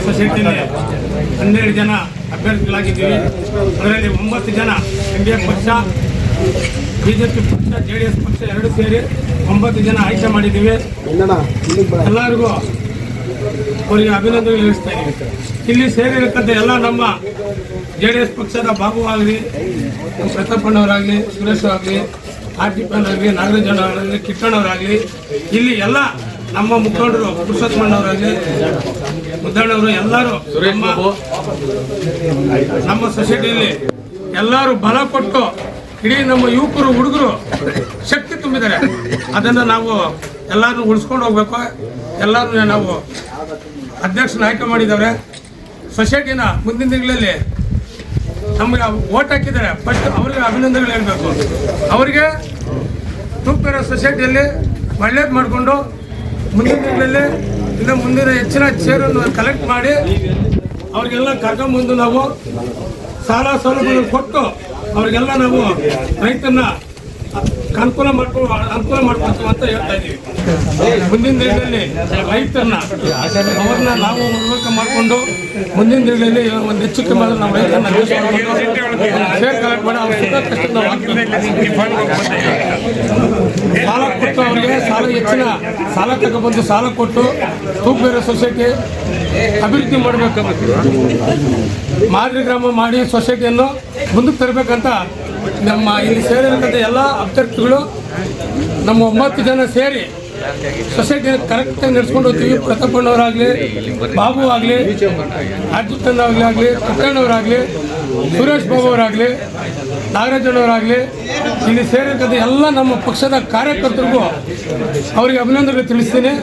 ಸೊಸೈಟಿಯಲ್ಲಿ 12 ಜನ ಅಭ್ಯರ್ಥಿಗಳಾಗಿದ್ದೀವಿ. ಅದರಲ್ಲಿ 9 ಜನ NDA ಪಕ್ಷ, BJP ಪಕ್ಷ, JDS ಪಕ್ಷ ಎರಡು ಸೇರಿ 9 ಜನ ಆಯ್ಕೆ ಮಾಡಿದ್ದೀವಿ. ಎಲ್ಲರಿಗೂ ಅವರಿಗೆ ಅಭಿನಂದನೆ ತಿಳಿಸ್ತಾ ಇದ್ದೀವಿ. ಇಲ್ಲಿ ಸೇರಿರತಕ್ಕಂಥ ಎಲ್ಲ ನಮ್ಮ JDS ಪಕ್ಷದ ಬಾಬು ಆಗಲಿ, ಪ್ರತಾಪಣ್ಣವರಾಗಲಿ, ಸುರೇಶ್ ಆಗಲಿ, RGP ಆಗಲಿ, ನಾಗರಾಜಣ್ಣವರಾಗಲಿ, ಕಿಟ್ಟಣ್ಣವರಾಗಲಿ, ಇಲ್ಲಿ ಎಲ್ಲ ನಮ್ಮ ಮುಖಂಡರು ಪುರುಷೋತ್ತಮಣ್ಣವರಾಗಲಿ, ಮುದ್ದಣ್ಣವರು ಎಲ್ಲರೂ ನಮ್ಮ ಸೊಸೈಟಿಯಲ್ಲಿ ಎಲ್ಲರೂ ಬಲ ಕೊಟ್ಟು ಇಡೀ ನಮ್ಮ ಯುವಕರು ಹುಡುಗರು ಶಕ್ತಿ ತುಂಬಿದ್ದಾರೆ. ಅದನ್ನು ನಾವು ಎಲ್ಲರೂ ಉಳಿಸ್ಕೊಂಡು ಹೋಗ್ಬೇಕು. ಎಲ್ಲರೂ ನಾವು ಅಧ್ಯಕ್ಷನ ಆಯ್ಕೆ ಮಾಡಿದ್ದಾರೆ. ಸೊಸೈಟಿನ ಮುಂದಿನ ದಿನಗಳಲ್ಲಿ ನಮಗೆ ಓಟ್ ಹಾಕಿದ್ದಾರೆ. ಫಸ್ಟ್ ಅವರಿಗೆ ಅಭಿನಂದನೆಗಳು ಹೇಳಬೇಕು. ಅವರಿಗೆ ತೂಕರ ಸೊಸೈಟಿಯಲ್ಲಿ ಒಳ್ಳೇದು ಮಾಡಿಕೊಂಡು ಮುಂದಿನ ದಿನಗಳಲ್ಲಿ ಇನ್ನು ಮುಂದಿನ ಹೆಚ್ಚಿನ ಷೇರನ್ನು ಕಲೆಕ್ಟ್ ಮಾಡಿ ಅವ್ರಿಗೆಲ್ಲ ಕರ್ಕೊಂಬಂದು ನಾವು ಸಾಲ ಸೌಲಭ್ಯ ಕೊಟ್ಟು ಅವ್ರಿಗೆಲ್ಲ ನಾವು ರೈತನ್ನ ಅನುಕೂಲ ಮಾಡ್ಕೊಳ್ತೀವಿ ಅಂತ ಹೇಳ್ತಾ ಇದ್ದೀವಿ. ಮುಂದಿನ ದಿನಗಳಲ್ಲಿ ರೈತರನ್ನ ಅವ್ರನ್ನ ನಾವು ಮನವರಿಕೆ ಮಾಡಿಕೊಂಡು ಮುಂದಿನ ದಿನಗಳಲ್ಲಿ ಒಂದು ಹೆಚ್ಚು ಕಮ್ಮಿ ನಾವು ರೈತರನ್ನ ಶೇರ್ ಕಲೆಕ್ಟ್ ಮಾಡಿ ಅವ್ರ ಸಾಲ ಕೊಟ್ಟು ಅವರಿಗೆ ಹೆಚ್ಚಿನ ಸಾಲ ತಗೊಬಂದು ಸಾಲ ಕೊಟ್ಟು ತೂಕಬೇರೆ ಸೊಸೈಟಿ ಅಭಿವೃದ್ಧಿ ಮಾಡಬೇಕು. ಮಾದರಿ ಗ್ರಾಮ ಮಾಡಿ ಸೊಸೈಟಿಯನ್ನು ಮುಂದಕ್ಕೆ ತರಬೇಕಂತ ನಮ್ಮ ಇಲ್ಲಿ ಸೇರಿರತಕ್ಕಂಥ ಎಲ್ಲ ಅಭ್ಯರ್ಥಿಗಳು ನಮ್ಮ 9 ಜನ ಸೇರಿ ಸೊಸೈಟಿ ಕರೆಕ್ಟಾಗಿ ನಡೆಸ್ಕೊಂಡು ಹೋಗ್ತೀವಿ. ಪ್ರತಾಪಣ್ಣವರಾಗಲಿ, ಬಾಬು ಆಗಲಿ, ಅರ್ಜುನವರಾಗಲಿ, ಕೃಷ್ಣಣ್ಣವರಾಗಲಿ, ಸುರೇಶ್ ಬಾಬು ಅವರಾಗಲಿ, ನಾಗರಾಜಣ್ಣವರಾಗಲಿ, ಇಲ್ಲಿ ಸೇರಿರತಕ್ಕಂಥ ಎಲ್ಲ ನಮ್ಮ ಪಕ್ಷದ ಕಾರ್ಯಕರ್ತರಿಗೂ ಅವರಿಗೆ ಅಭಿನಂದನೆಗಳು ತಿಳಿಸ್ತೀನಿ.